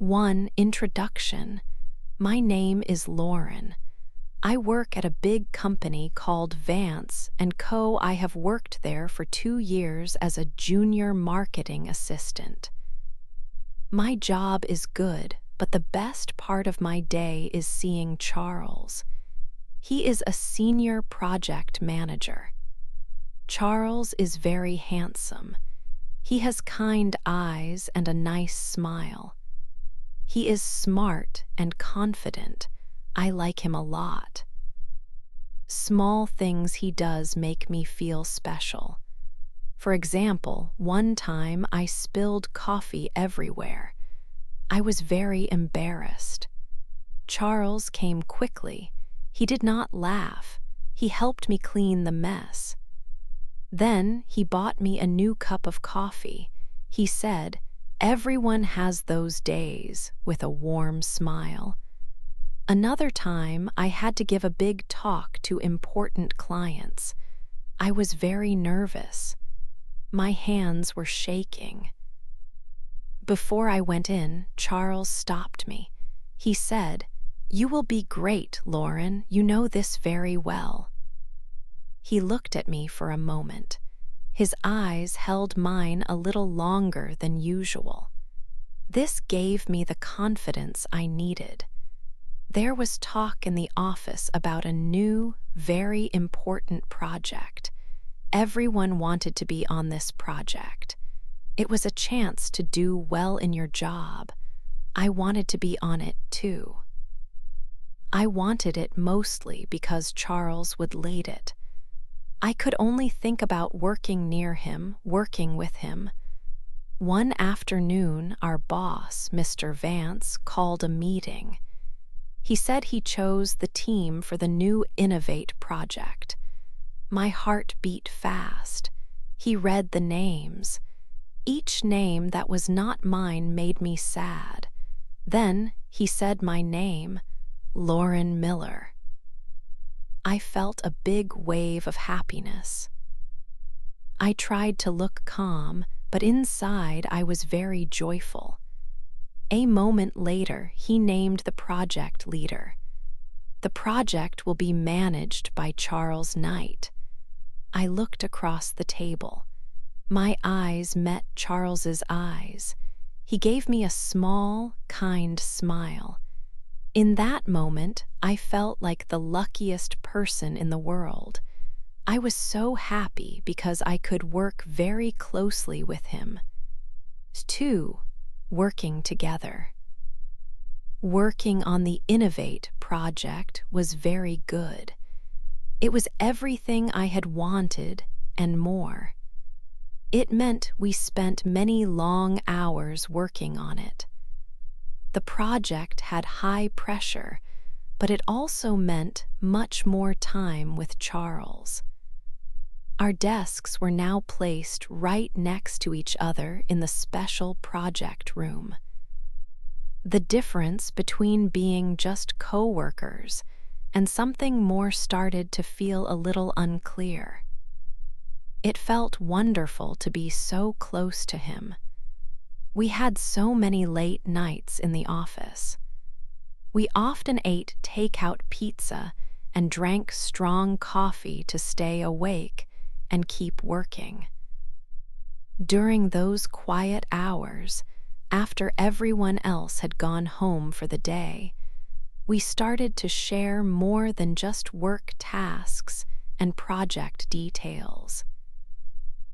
1. Introduction. My name is Lauren. I work at a big company called Vance & Co. I have worked there for 2 years as a junior marketing assistant. My job is good, but the best part of my day is seeing Charles. He is a senior project manager. Charles is very handsome. He has kind eyes and a nice smile. He is smart and confident. I like him a lot. Small things he does make me feel special. For example, one time I spilled coffee everywhere. I was very embarrassed. Charles came quickly. He did not laugh. He helped me clean the mess. Then he bought me a new cup of coffee. He said, "Everyone has those days," with a warm smile. Another time, I had to give a big talk to important clients. I was very nervous. My hands were shaking. Before I went in, Charles stopped me. He said, "You will be great, Lauren. You know this very well." He looked at me for a moment. His eyes held mine a little longer than usual. This gave me the confidence I needed. There was talk in the office about a new, very important project. Everyone wanted to be on this project. It was a chance to do well in your job. I wanted to be on it too. I wanted it mostly because Charles would lead it. I could only think about working near him, working with him. One afternoon, our boss, Mr. Vance, called a meeting. He said he chose the team for the new Innovate project. My heart beat fast. He read the names. Each name that was not mine made me sad. Then he said my name, Lauren Miller. I felt a big wave of happiness. I tried to look calm, but inside I was very joyful. A moment later, he named the project leader. The project will be managed by Charles Knight. I looked across the table. My eyes met Charles's eyes. He gave me a small, kind smile. In that moment, I felt like the luckiest person in the world. I was so happy because I could work very closely with him. 2. Working together. Working on the Innovate project was very good. It was everything I had wanted and more. It meant we spent many long hours working on it. The project had high pressure, but it also meant much more time with Charles. Our desks were now placed right next to each other in the special project room. The difference between being just co-workers and something more started to feel a little unclear. It felt wonderful to be so close to him. We had so many late nights in the office. We often ate takeout pizza and drank strong coffee to stay awake and keep working. During those quiet hours, after everyone else had gone home for the day, we started to share more than just work tasks and project details.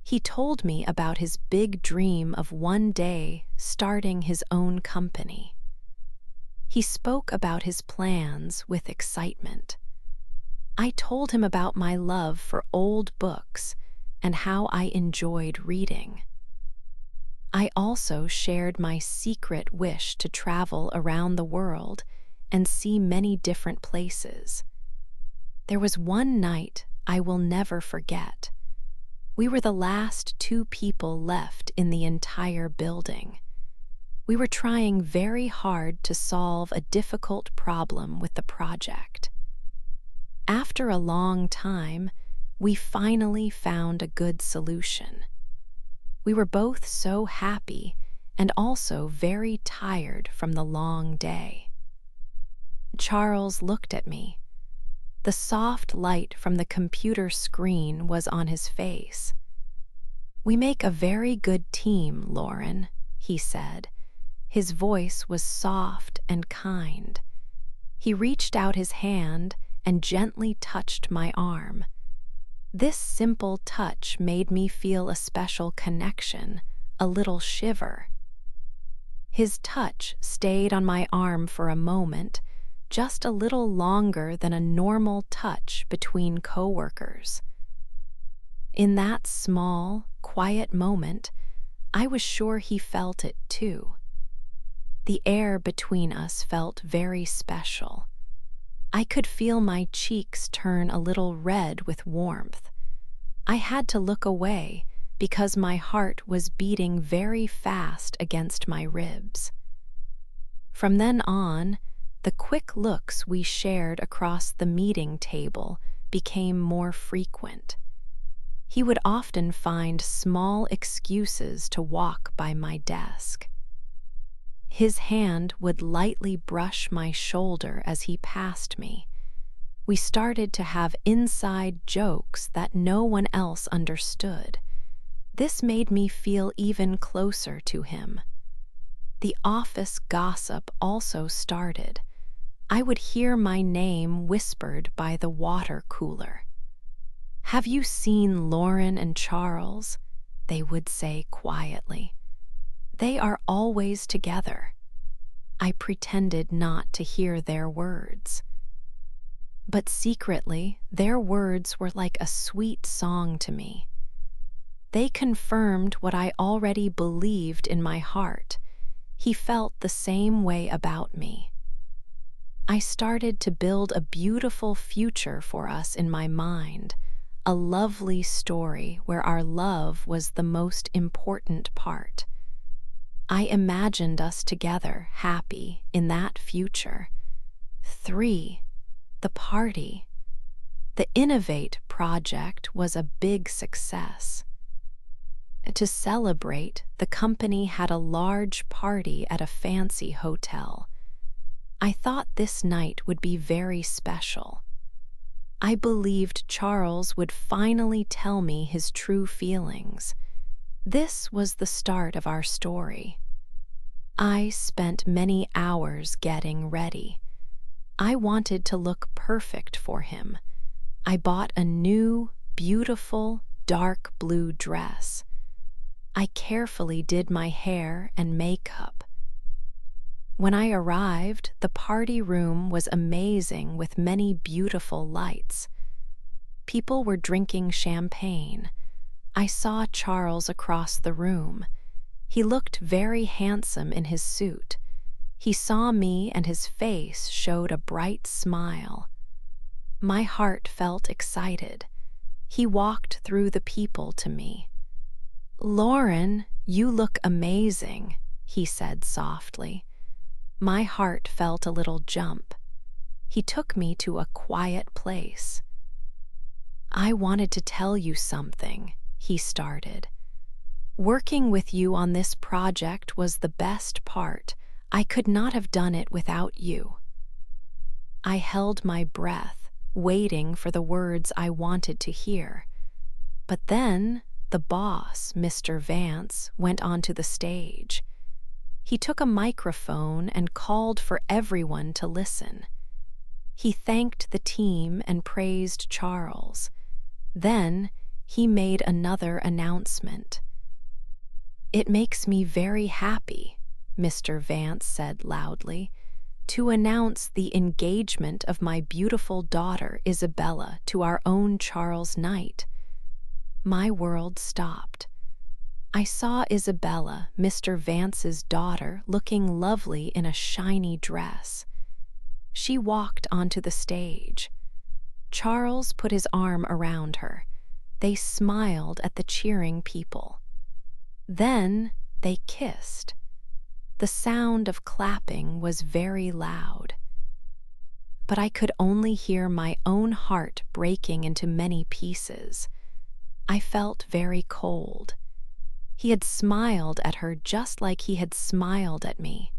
He told me about his big dream of one day starting his own company. He spoke about his plans with excitement. I told him about my love for old books and how I enjoyed reading. I also shared my secret wish to travel around the world and see many different places. There was one night I will never forget. We were the last 2 people left in the entire building. We were trying very hard to solve a difficult problem with the project. After a long time, we finally found a good solution. We were both so happy, and also very tired from the long day. Charles looked at me. The soft light from the computer screen was on his face. "We make a very good team, Lauren," he said. His voice was soft and kind. He reached out his hand and gently touched my arm. This simple touch made me feel a special connection, a little shiver. His touch stayed on my arm for a moment, just a little longer than a normal touch between coworkers. In that small, quiet moment, I was sure he felt it too. The air between us felt very special. I could feel my cheeks turn a little red with warmth. I had to look away because my heart was beating very fast against my ribs. From then on, the quick looks we shared across the meeting table became more frequent. He would often find small excuses to walk by my desk. His hand would lightly brush my shoulder as he passed me. We started to have inside jokes that no one else understood. This made me feel even closer to him. The office gossip also started. I would hear my name whispered by the water cooler. "Have you seen Lauren and Charles?" they would say quietly. "They are always together." I pretended not to hear their words. But secretly, their words were like a sweet song to me. They confirmed what I already believed in my heart. He felt the same way about me. I started to build a beautiful future for us in my mind, a lovely story where our love was the most important part. I imagined us together, happy, in that future. 3. The party. The Innovate project was a big success. To celebrate, the company had a large party at a fancy hotel. I thought this night would be very special. I believed Charles would finally tell me his true feelings. This was the start of our story. I spent many hours getting ready. I wanted to look perfect for him. I bought a new, beautiful, dark blue dress. I carefully did my hair and makeup. When I arrived, the party room was amazing with many beautiful lights. People were drinking champagne. I saw Charles across the room. He looked very handsome in his suit. He saw me and his face showed a bright smile. My heart felt excited. He walked through the people to me. "Lauren, you look amazing," he said softly. My heart felt a little jump. He took me to a quiet place. "I wanted to tell you something," he started. "Working with you on this project was the best part. I could not have done it without you." I held my breath, waiting for the words I wanted to hear. But then the boss, Mr. Vance, went onto the stage. He took a microphone and called for everyone to listen. He thanked the team and praised Charles. Then he made another announcement. "It makes me very happy," Mr. Vance said loudly, "to announce the engagement of my beautiful daughter Isabella to our own Charles Knight." My world stopped. I saw Isabella, Mr. Vance's daughter, looking lovely in a shiny dress. She walked onto the stage. Charles put his arm around her. They smiled at the cheering people. Then they kissed. The sound of clapping was very loud. But I could only hear my own heart breaking into many pieces. I felt very cold. He had smiled at her just like he had smiled at me.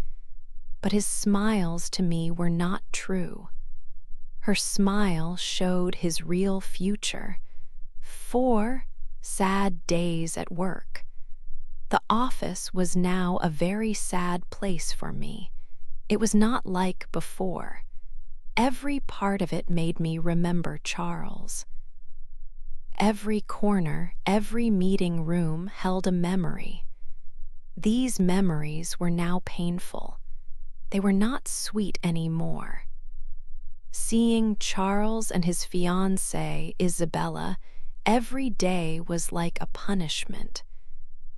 But his smiles to me were not true. Her smile showed his real future. 4 sad days at work. The office was now a very sad place for me. It was not like before. Every part of it made me remember Charles. Every corner, every meeting room held a memory. These memories were now painful. They were not sweet anymore. Seeing Charles and his fiancée, Isabella, every day was like a punishment.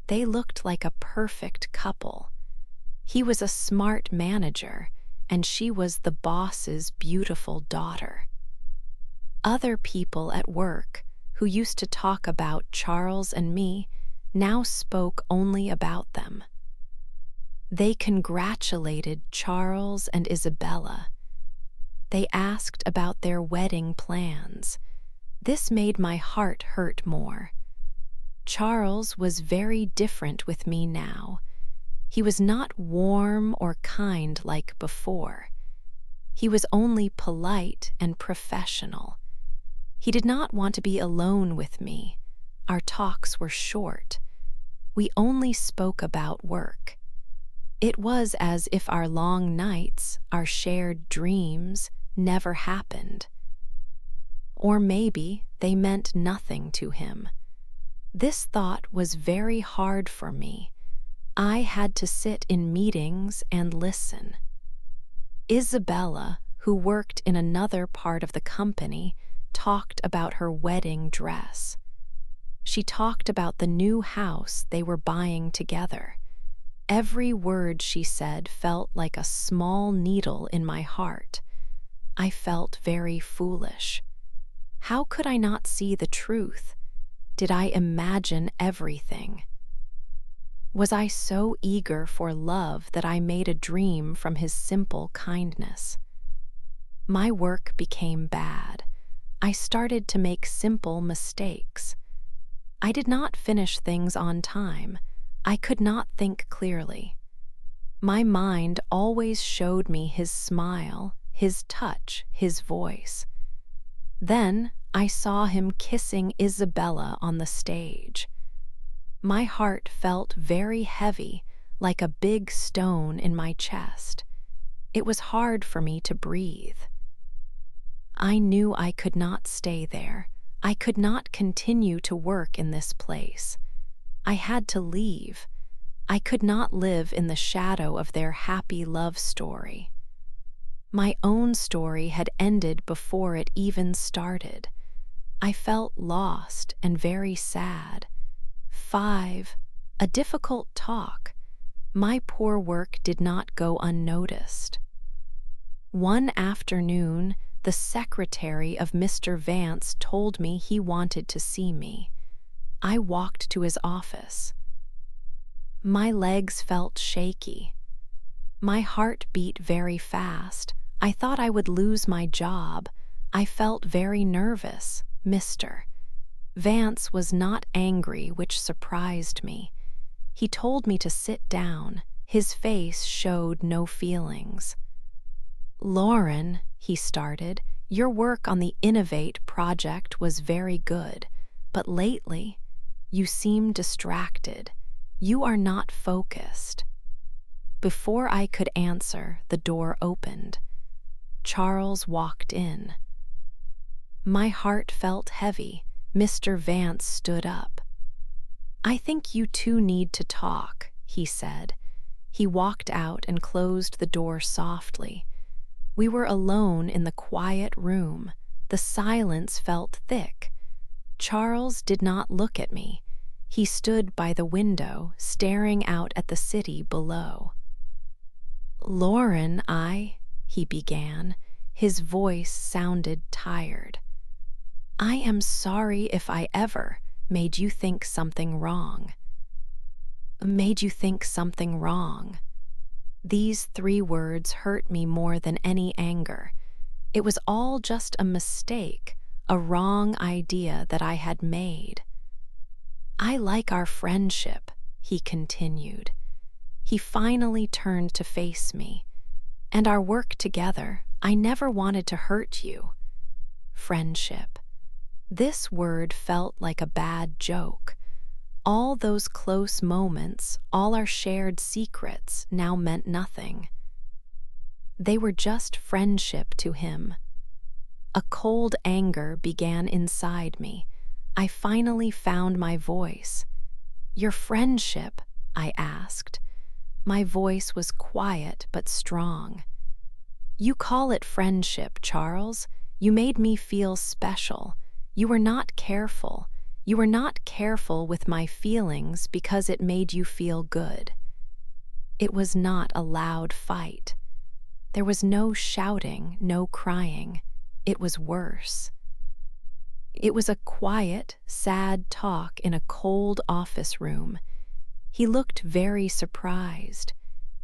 They looked like a perfect couple. He was a smart manager, and she was the boss's beautiful daughter. Other people at work, who used to talk about Charles and me, now spoke only about them. They congratulated Charles and Isabella. They asked about their wedding plans. This made my heart hurt more. Charles was very different with me now. He was not warm or kind like before. He was only polite and professional. He did not want to be alone with me. Our talks were short. We only spoke about work. It was as if our long nights, our shared dreams, never happened. Or maybe they meant nothing to him. This thought was very hard for me. I had to sit in meetings and listen. Isabella, who worked in another part of the company, talked about her wedding dress. She talked about the new house they were buying together. Every word she said felt like a small needle in my heart. I felt very foolish. How could I not see the truth? Did I imagine everything? Was I so eager for love that I made a dream from his simple kindness? My work became bad. I started to make simple mistakes. I did not finish things on time. I could not think clearly. My mind always showed me his smile, his touch, his voice. Then I saw him kissing Isabella on the stage. My heart felt very heavy, like a big stone in my chest. It was hard for me to breathe. I knew I could not stay there. I could not continue to work in this place. I had to leave. I could not live in the shadow of their happy love story. My own story had ended before it even started. I felt lost and very sad. 5. A difficult talk. My poor work did not go unnoticed. One afternoon, the secretary of Mr. Vance told me he wanted to see me. I walked to his office. My legs felt shaky. My heart beat very fast. I thought I would lose my job. I felt very nervous. Mr. Vance was not angry, which surprised me. He told me to sit down. His face showed no feelings. "Lauren," he started, "your work on the Innovate project was very good, but lately you seem distracted. You are not focused." Before I could answer, the door opened. Charles walked in. My heart felt heavy. Mr. Vance stood up. "I think you two need to talk," he said. He walked out and closed the door softly. We were alone in the quiet room. The silence felt thick. Charles did not look at me. He stood by the window, staring out at the city below. "Lauren, he began. His voice sounded tired. "I am sorry if I ever made you think something wrong." Made you think something wrong. These 3 words hurt me more than any anger. It was all just a mistake, a wrong idea that I had made. "I like our friendship," he continued. He finally turned to face me. And our work together, I never wanted to hurt you. Friendship. This word felt like a bad joke. All those close moments, all our shared secrets now meant nothing. They were just friendship to him. A cold anger began inside me. I finally found my voice. "Your friendship?" I asked. My voice was quiet but strong. "You call it friendship, Charles. You made me feel special. You were not careful. You were not careful with my feelings because it made you feel good." It was not a loud fight. There was no shouting, no crying. It was worse. It was a quiet, sad talk in a cold office room. He looked very surprised.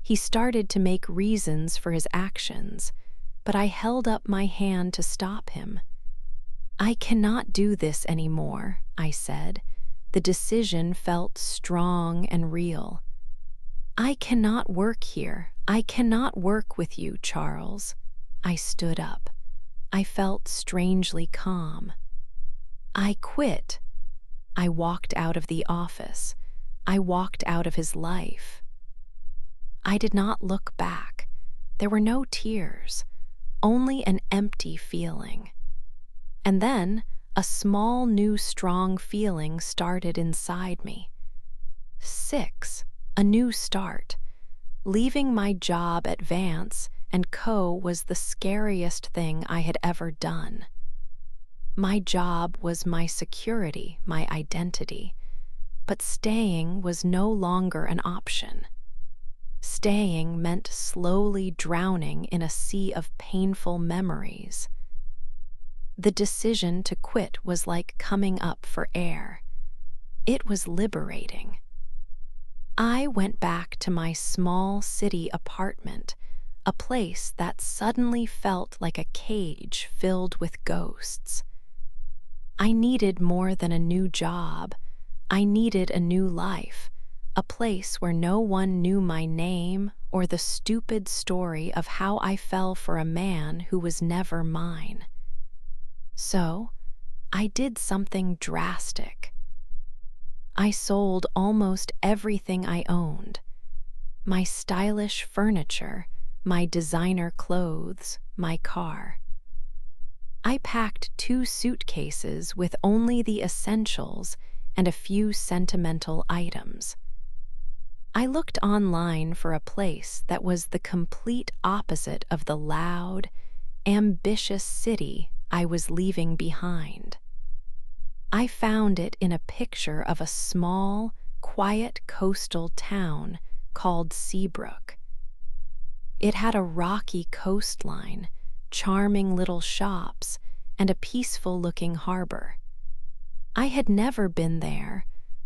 He started to make reasons for his actions, but I held up my hand to stop him. "I cannot do this anymore," I said. The decision felt strong and real. "I cannot work here. I cannot work with you, Charles." I stood up. I felt strangely calm. "I quit." I walked out of the office. I walked out of his life. I did not look back. There were no tears, only an empty feeling. And then a small, new, strong feeling started inside me. 6. A new start. Leaving my job at Vance and Co. was the scariest thing I had ever done. My job was my security, my identity, but staying was no longer an option. Staying meant slowly drowning in a sea of painful memories. The decision to quit was like coming up for air. It was liberating. I went back to my small city apartment, a place that suddenly felt like a cage filled with ghosts. I needed more than a new job. I needed a new life, a place where no one knew my name or the stupid story of how I fell for a man who was never mine. So, I did something drastic. I sold almost everything I owned. My stylish furniture, my designer clothes, my car. I packed 2 suitcases with only the essentials and a few sentimental items. I looked online for a place that was the complete opposite of the loud, ambitious city I was leaving behind. I found it in a picture of a small, quiet coastal town called Seabrook. It had a rocky coastline, charming little shops, and a peaceful-looking harbor. I had never been there,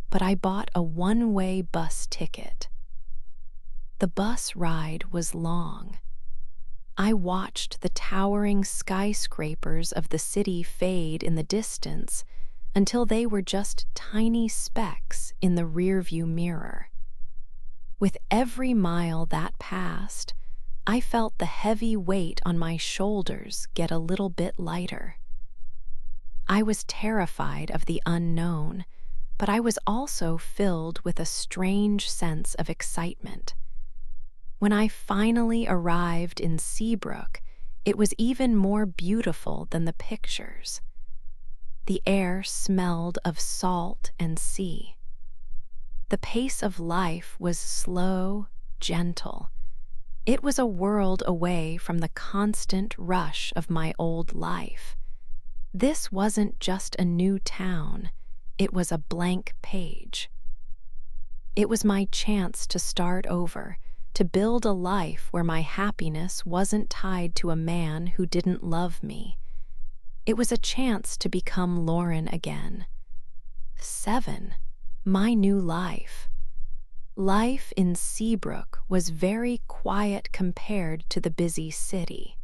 but I bought a one-way bus ticket. The bus ride was long. I watched the towering skyscrapers of the city fade in the distance until they were just tiny specks in the rearview mirror. With every mile that passed, I felt the heavy weight on my shoulders get a little bit lighter. I was terrified of the unknown, but I was also filled with a strange sense of excitement. When I finally arrived in Seabrook, it was even more beautiful than the pictures. The air smelled of salt and sea. The pace of life was slow, gentle. It was a world away from the constant rush of my old life. This wasn't just a new town, it was a blank page. It was my chance to start over, to build a life where my happiness wasn't tied to a man who didn't love me. It was a chance to become Lauren again. 7. My new life. Life in Seabrook was very quiet compared to the busy city.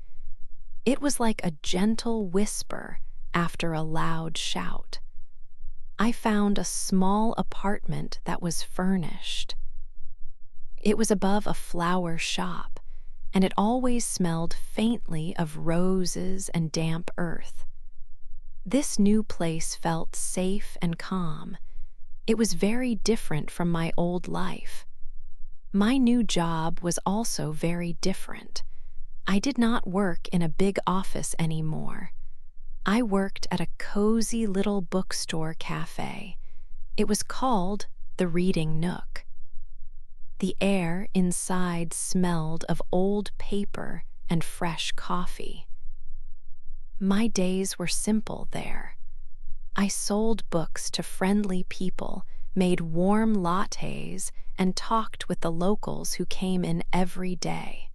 It was like a gentle whisper after a loud shout. I found a small apartment that was furnished. It was above a flower shop, and it always smelled faintly of roses and damp earth. This new place felt safe and calm. It was very different from my old life. My new job was also very different. I did not work in a big office anymore. I worked at a cozy little bookstore cafe. It was called the Reading Nook. The air inside smelled of old paper and fresh coffee. My days were simple there. I sold books to friendly people, made warm lattes, and talked with the locals who came in every day.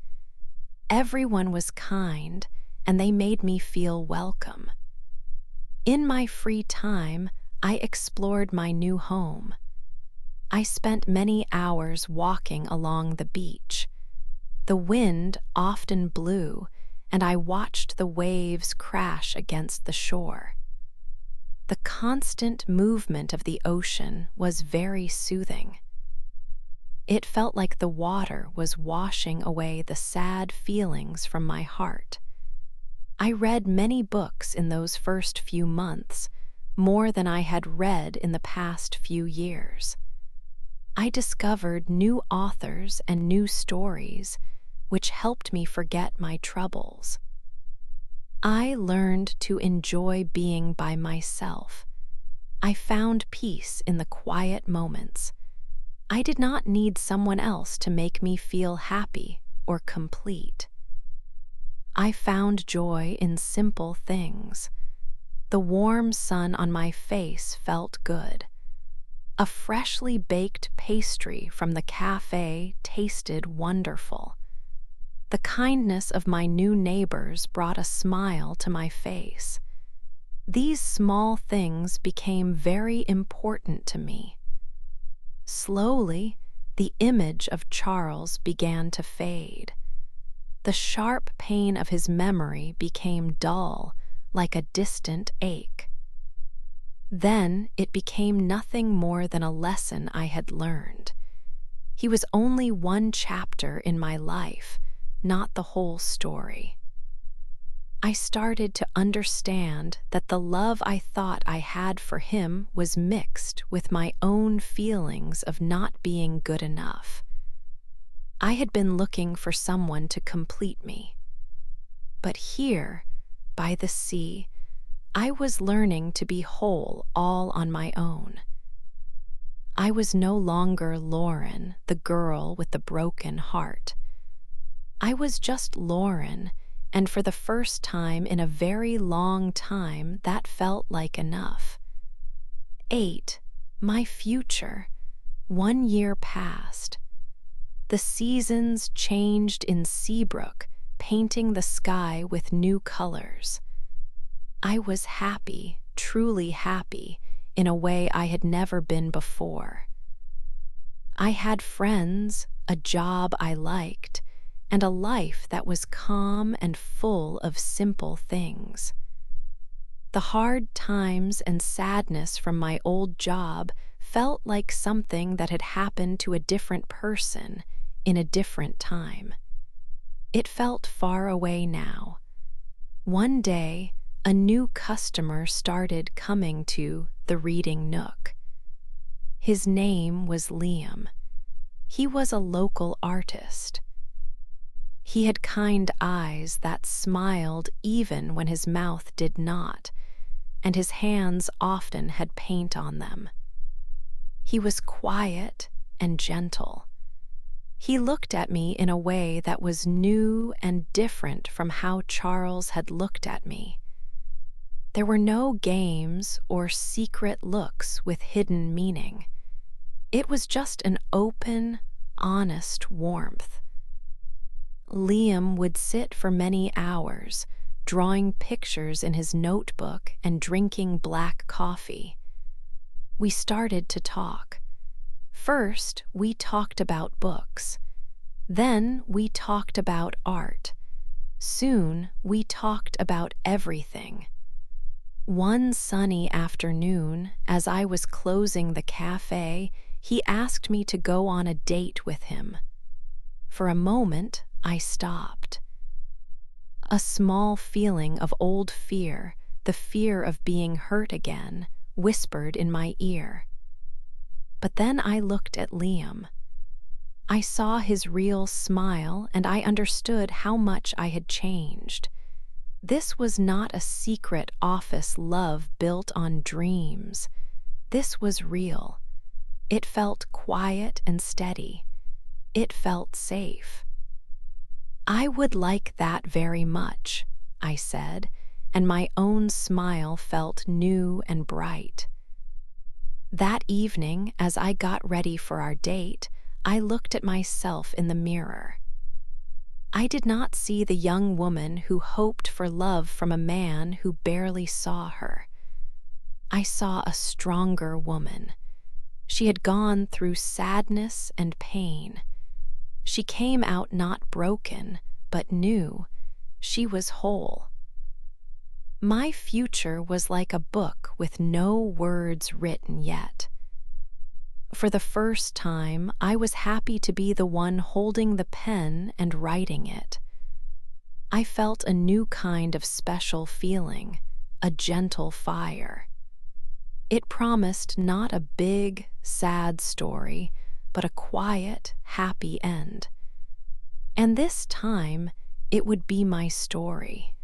Everyone was kind, and they made me feel welcome. In my free time, I explored my new home. I spent many hours walking along the beach. The wind often blew, and I watched the waves crash against the shore. The constant movement of the ocean was very soothing. It felt like the water was washing away the sad feelings from my heart. I read many books in those first few months, more than I had read in the past few years. I discovered new authors and new stories, which helped me forget my troubles. I learned to enjoy being by myself. I found peace in the quiet moments. I did not need someone else to make me feel happy or complete. I found joy in simple things. The warm sun on my face felt good. A freshly baked pastry from the cafe tasted wonderful. The kindness of my new neighbors brought a smile to my face. These small things became very important to me. Slowly, the image of Charles began to fade. The sharp pain of his memory became dull, like a distant ache. Then it became nothing more than a lesson I had learned. He was only one chapter in my life, not the whole story. I started to understand that the love I thought I had for him was mixed with my own feelings of not being good enough. I had been looking for someone to complete me. But here, by the sea, I was learning to be whole all on my own. I was no longer Lauren, the girl with the broken heart. I was just Lauren, and for the first time in a very long time, that felt like enough. 8, my future. 1 year passed. The seasons changed in Seabrook, painting the sky with new colors. I was happy, truly happy, in a way I had never been before. I had friends, a job I liked, and a life that was calm and full of simple things. The hard times and sadness from my old job felt like something that had happened to a different person in a different time. It felt far away now. One day, a new customer started coming to the Reading Nook. His name was Liam. He was a local artist. He had kind eyes that smiled even when his mouth did not, and his hands often had paint on them. He was quiet and gentle. He looked at me in a way that was new and different from how Charles had looked at me. There were no games or secret looks with hidden meaning. It was just an open, honest warmth. Liam would sit for many hours, drawing pictures in his notebook and drinking black coffee. We started to talk. First, we talked about books. Then we talked about art. Soon, we talked about everything. One sunny afternoon, as I was closing the cafe, he asked me to go on a date with him. For a moment, I stopped. A small feeling of old fear, the fear of being hurt again, whispered in my ear. But then I looked at Liam. I saw his real smile, and I understood how much I had changed. This was not a secret office love built on dreams. This was real. It felt quiet and steady. It felt safe. "I would like that very much," I said, and my own smile felt new and bright. That evening, as I got ready for our date, I looked at myself in the mirror. I did not see the young woman who hoped for love from a man who barely saw her. I saw a stronger woman. She had gone through sadness and pain. She came out not broken, but new. She was whole. My future was like a book with no words written yet. For the first time, I was happy to be the one holding the pen and writing it. I felt a new kind of special feeling, a gentle fire. It promised not a big, sad story, but a quiet, happy end. And this time, it would be my story.